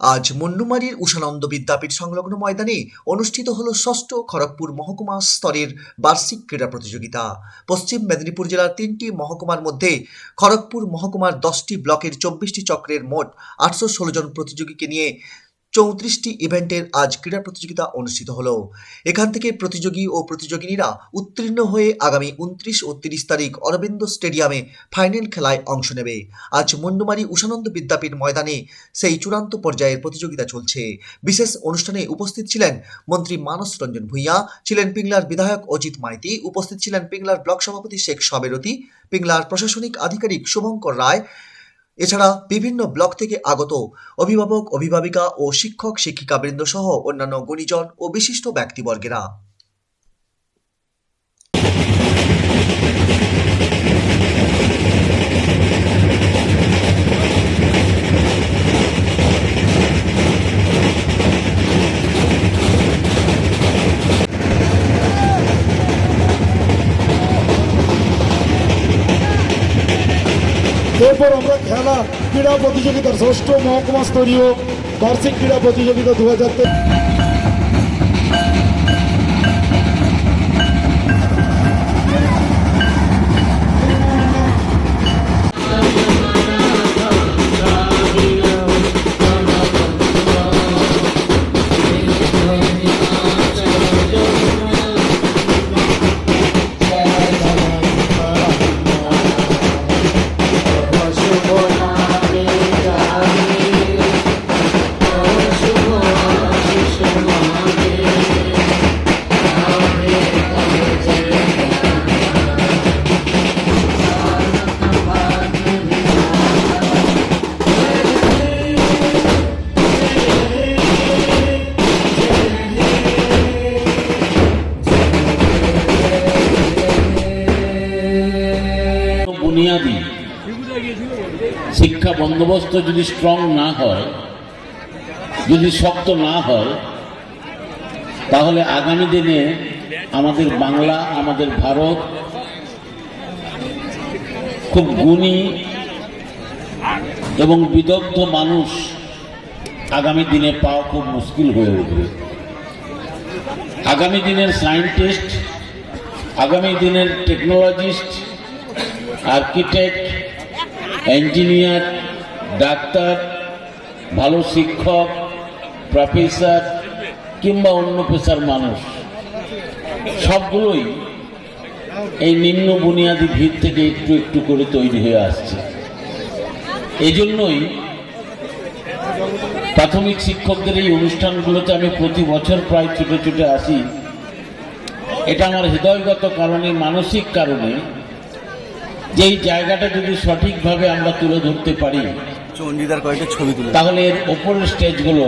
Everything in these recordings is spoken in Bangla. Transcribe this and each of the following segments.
আজ মন্নুমারীর উষানন্দ বিদ্যাপীঠ সংলগ্ন ময়দানে অনুষ্ঠিত হল ষষ্ঠ খড়গপুর মহকুমা স্তরের বার্ষিক ক্রীড়া প্রতিযোগিতা। পশ্চিম মেদিনীপুর জেলার 3টি মহকুমার মধ্যে খড়গপুর মহকুমার 10টি ব্লকের 24টি চক্রের মোট 816 জন প্রতিযোগীকে নিয়ে 34টি ইভেন্টের আজ ক্রীড়া প্রতিযোগিতা অনুষ্ঠিত হলো। এখান থেকে প্রতিযোগী ও প্রতিযোগিনীরা উত্তীর্ণ হয়ে আগামী 29 ও 30 তারিখ অরবিন্দ স্টেডিয়ামে ফাইনাল খেলায় অংশ নেবে। আজ মন্নুমারী উষানন্দ বিদ্যাপীঠ ময়দানে সেই চূড়ান্ত পর্যায়ের প্রতিযোগিতা চলছে। বিশেষ অনুষ্ঠানে উপস্থিত ছিলেন মন্ত্রী মানস রঞ্জন ভূঁইয়া, ছিলেন পিংলার বিধায়ক অজিত মাইতি, উপস্থিত ছিলেন পিংলার ব্লক সভাপতি শেখ সবেরতি, পিংলার প্রশাসনিক আধিকারিক শুভঙ্কর রায়, এছাড়া বিভিন্ন ব্লক থেকে আগত অভিভাবক, অভিভাবিকা ও শিক্ষক শিক্ষিকাবৃন্দ সহ অন্যান্য গুণীজন ও বিশিষ্ট ব্যক্তিবর্গেরা। এরপর আমরা খেলা ক্রীড়া প্রতিযোগিতার ষষ্ঠ মহকুমা স্তরীয় বার্ষিক ক্রীড়া প্রতিযোগিতা 2023 বুনিয়াদী শিক্ষা বন্দোবস্ত যদি স্ট্রং না হয়, যদি শক্ত না হয়, তাহলে আগামী দিনে আমাদের বাংলা, আমাদের ভারত খুব গুণী এবং বিদগ্ধ মানুষ আগামী দিনে পাওয়া খুব মুশকিল হয়ে উঠবে। আগামী দিনের সায়েন্টিস্ট, আগামী দিনের টেকনোলজিস্ট, আর্কিটেক্ট, ইঞ্জিনিয়ার, ডাক্তার, ভালো শিক্ষক, প্রফেসর কিংবা অন্য পেশার মানুষ সবগুলোই এই নিম্ন বুনিয়াদী ভিত থেকে একটু একটু করে তৈরি হয়ে আসছে। এই জন্যই প্রাথমিক শিক্ষকদের এই অনুষ্ঠানগুলোতে আমি প্রতি বছর প্রায় ছুটে ছুটে আসি। এটা আমার হৃদয়গত কারণে, মানসিক কারণে, যে এই জায়গাটা যদি সঠিকভাবে আমরা তুলে ধরতে পারি তাহলে এর ওপরের স্টেজগুলো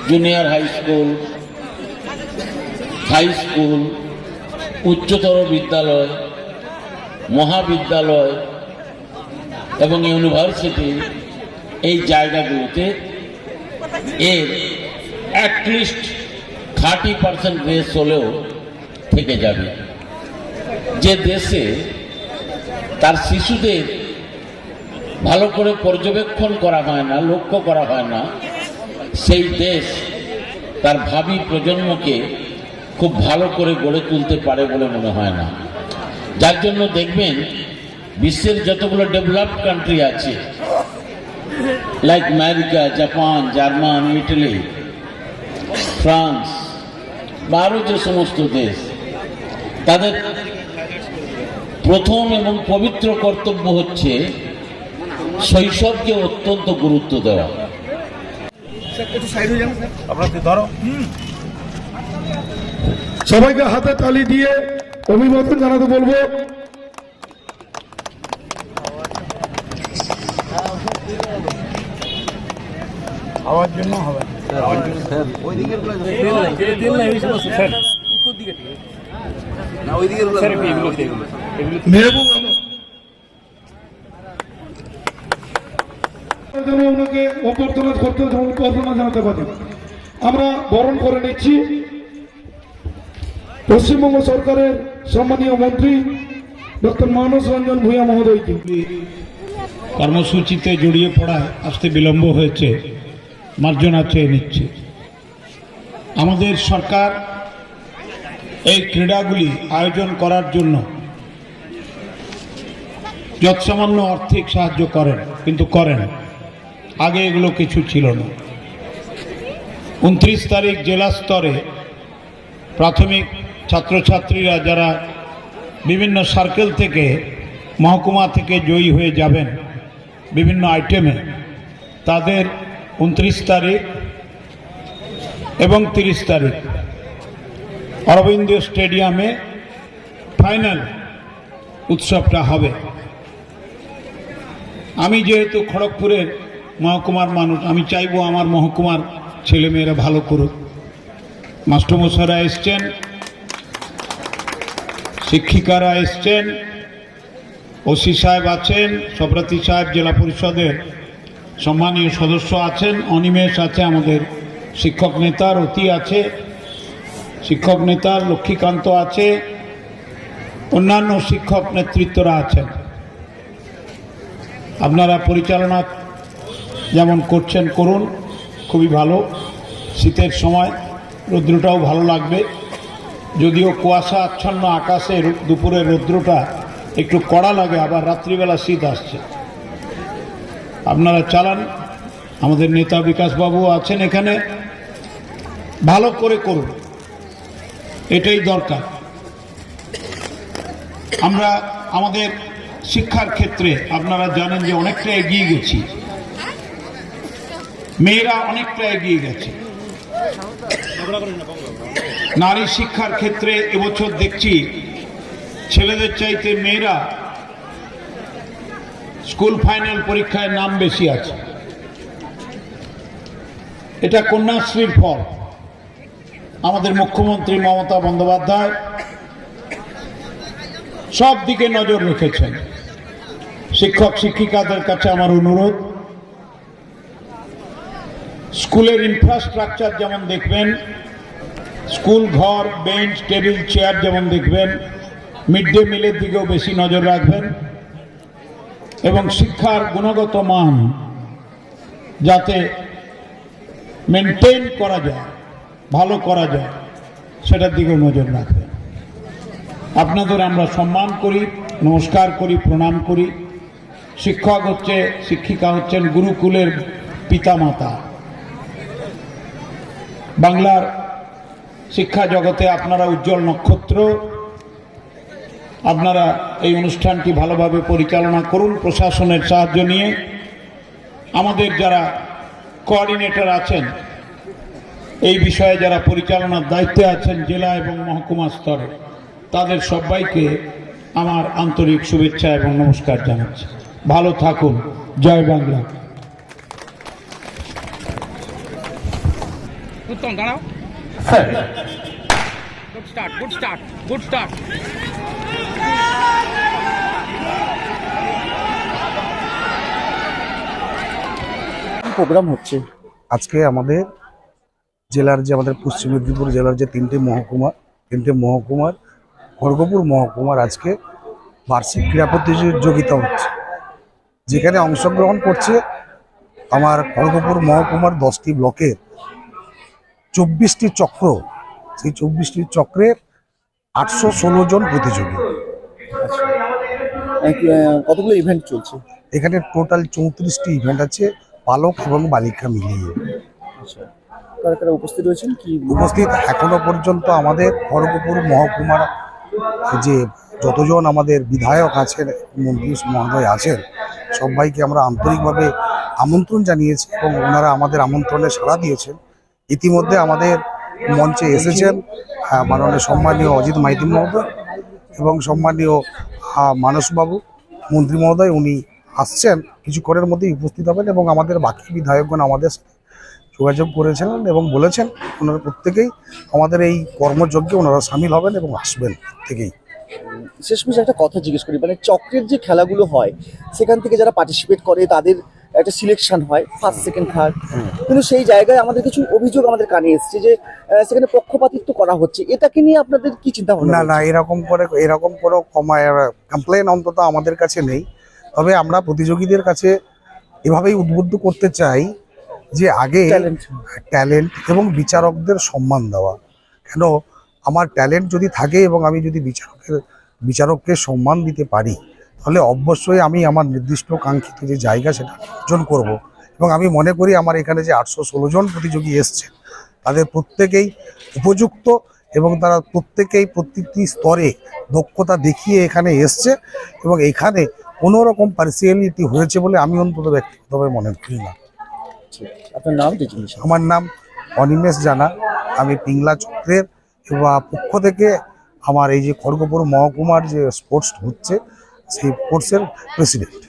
জুনিয়র হাই স্কুল, উচ্চতর বিদ্যালয়, মহাবিদ্যালয় এবং ইউনিভার্সিটি, এই জায়গাগুলোতে এর অ্যাটলিস্ট 30% রেস হলেও থেকে যাবে। যে দেশে তার শিশুদের ভালো করে পর্যবেক্ষণ করা হয় না, লক্ষ্য করা হয় না, সেই দেশ তার ভাবি প্রজন্মকে খুব ভালো করে গড়ে তুলতে পারে বলে মনে হয় না। যার জন্য দেখবেন বিশ্বের যতগুলো ডেভেলপড কান্ট্রি আছে, like America, Japan, German, Italy, France বা আরও যে সমস্ত দেশ, তাদের প্রথম এবং পবিত্র কর্তব্য হচ্ছে শৈশবকে অত্যন্ত গুরুত্ব দেওয়া। সবাইকে হাতে তালি দিয়ে অভিবাদন জানাতে বলবো। হওয়ার জন্য হবে ওনাকে অভ্যর্থনা করতে জানাতে পারি। আমরা বরণ করে নিচ্ছি পশ্চিমবঙ্গ সরকারের সম্মানীয় মন্ত্রী ডক্টর মানস রঞ্জন ভূঁইয়া মহোদয়কে। কর্মসূচিতে জড়িয়ে পড়ায় আসতে বিলম্ব হয়েছে, মার্জনা চেয়ে নিচ্ছি। আমাদের সরকার এই ক্রীড়াগুলি আয়োজন করার জন্য যৎসামান্য আর্থিক সাহায্য করেন, কিন্তু করেন। আগে এগুলো কিছু ছিল না। 29 তারিখ জেলা স্তরে প্রাথমিক ছাত্রছাত্রীরা যারা বিভিন্ন সার্কেল থেকে মহকুমা থেকে জয়ী হয়ে যাবেন বিভিন্ন আইটেমে, তাদের 29 তারিখ এবং 30 তারিখ অরবিন্দ স্টেডিয়ামে ফাইনাল উৎসবটা হবে। আমি যেহেতু খড়গপুরের মহকুমার মানুষ, আমি চাইবো আমার মহকুমার ছেলেমেয়েরা ভালো করুক। মাস্টারমশাইরা এসছেন, শিক্ষিকারা এসছেন, ওসি সাহেব আছেন, সবরাতি সাহেব জেলা পরিষদের সম্মানীয় সদস্য আছেন, অনিমেষ আছে, আমাদের শিক্ষক নেতার অতি আছে, শিক্ষক নেতার লক্ষ্মীকান্ত আছে, অন্যান্য শিক্ষক নেতৃত্বরা আছেন। আপনারা পরিচালনা যেমন করছেন করুন, খুবই ভালো। শীতের সময় রৌদ্রটাও ভালো লাগবে, যদিও কুয়াশা আচ্ছন্ন আকাশে দুপুরের রৌদ্রটা একটু কড়া লাগে, আবার রাত্রিবেলা শীত আসছে। আপনারা চালান, আমাদের নেতা বিকাশবাবু আছেন এখানে, ভালো করে করুন, এটাই দরকার। আমরা আমাদের শিক্ষার ক্ষেত্রে আপনারা জানেন যে অনেকটা এগিয়ে গেছি, মেয়েরা অনেকটা এগিয়ে গেছে। নারী শিক্ষার ক্ষেত্রে এবছর দেখছি ছেলেদের চাইতে মেয়েরা স্কুল ফাইনাল পরীক্ষায় নাম বেশি আছে। এটা কন্যাশ্রীর ফল। আমাদের মুখ্যমন্ত্রী মমতা বন্দ্যোপাধ্যায় সব দিকে নজর রেখেছেন। শিক্ষক শিক্ষিকাদের কাছে আমার অনুরোধ, স্কুলের ইনফ্রাস্ট্রাকচার যেমন দেখবেন, স্কুল ঘর, বেঞ্চ, টেবিল, চেয়ার যেমন দেখবেন, মিড ডে মিলের দিকেও বেশি নজর রাখবেন এবং শিক্ষার গুণগত মান যাতে মেনটেন করা যায়, ভালো করা যায়, সেটার দিকেও নজর রাখবেন। আপনাদের আমরা সম্মান করি, নমস্কার করি, প্রণাম করি। শিক্ষক হচ্ছে, শিক্ষিকা হচ্ছেন গুরুকুলের পিতামাতা। বাংলার শিক্ষা জগতে আপনারা উজ্জ্বল নক্ষত্র। আপনারা এই অনুষ্ঠানটি ভালোভাবে পরিচালনা করুন প্রশাসনের সাহায্য নিয়ে। আমাদের যারা কোঅর্ডিনেটর আছেন, এই বিষয়ে যারা পরিচালনার দায়িত্বে আছেন জেলা এবং মহকুমা স্তরে, তাদের সবাইকে আমার আন্তরিক শুভেচ্ছা এবং নমস্কার জানাচ্ছি। ভালো থাকুন। জয় বাংলা। উত্তম দাঁড়াও। Good start, good start, good start. Program হচ্ছে আজকে আমাদের জেলার যে আমাদের পশ্চিম মেদিনীপুর জেলার যে তিনটে মহকুমার খড়গপুর মহকুমার আজকে বার্ষিক ক্রীড়া প্রতিযোগিতা হচ্ছে, যেখানে অংশগ্রহণ করছে আমার খড়গপুর মহকুমার 10টি ব্লকের 24টি চক্র। সেই 24টি চক্রের 816 জন প্রতিযোগী। কতগুলো ইভেন্ট চলছে এখানে টোটাল 34টি ইভেন্ট আছে, বালক এবং বালিকা মিলিয়ে। কারা কারা উপস্থিত রয়েছেন? কি উপস্থিত এখনো পর্যন্ত আমাদের খড়গপুর মহকুমার যে যতজন আমাদের বিধায়ক আছেন, মন্ত্রী মহোদয় আছেন, সবাইকে আমরা আন্তরিকভাবে আমন্ত্রণ জানিয়েছি এবং ওনারা আমাদের আমন্ত্রণে সাড়া দিয়েছেন। ইতিমধ্যে আমাদের মঞ্চে এসেছেন মাননীয় সম্মানীয় অজিত মাইতি মহোদয় এবং সম্মানীয় মানসবাবু মন্ত্রী মহোদয়। উনি আসছেন, কিছুক্ষণের মধ্যেই উপস্থিত হবেন এবং আমাদের বাকি বিধায়কগণ আমাদের সাথে যোগাযোগ করেছিলেন এবং বলেছেন ওনারা প্রত্যেকেই আমাদের এই কর্মযজ্ঞে ওনারা সামিল হবেন এবং আসবেন প্রত্যেকেই। শেষমেশ একটা কথা জিজ্ঞেস করি, মানে চক্রের যে খেলাগুলো হয় সেখান থেকে যারা পার্টিসিপেট করে তাদের একটা সিলেকশন হয়, ফার্স্ট সেকেন্ড থার্ড, কিন্তু সেই জায়গায় আমাদের কিছু অভিযোগ আমাদের কানে এসছে যে সেখানে পক্ষপাতিত্ব করা হচ্ছে। এটাকে নিয়ে আপনাদের কি চিন্তা ভাবনা? না, এরকম কোনো কমপ্লেন অন্তত আমাদের কাছে নেই। তবে আমরা প্রতিযোগীদের কাছে এভাবেই উদ্বুদ্ধ করতে চাই যে আগে Talent. ট্যালেন্ট এবং বিচারকদের সম্মান দেওয়া। কেন আমার ট্যালেন্ট যদি থাকে এবং আমি যদি বিচারককে সম্মান দিতে পারি, তাহলে অবশ্যই আমি আমার নির্দিষ্ট কাঙ্ক্ষিত যে জায়গা সেটা অর্জন করব। এবং আমি মনে করি আমার এখানে যে 816 জন প্রতিযোগী এসছে তাদের প্রত্যেকেই উপযুক্ত এবং তারা প্রত্যেকেই প্রত্যেকটি স্তরে দক্ষতা দেখিয়ে এখানে এসছে এবং এখানে কোনো রকম পার্সিয়ালিটি হয়েছে বলে আমি অন্তত ব্যক্তিগতভাবে মনে করি না। আপনার নাম ডেজিগনেশন? আমার নাম অনিমেষ জানা, আমি পিংলা চক্রের বা পক্ষ থেকে আমার এই যে খড়গপুর মহকুমার যে স্পোর্টস হচ্ছে সেই স্পোর্টসের প্রেসিডেন্ট।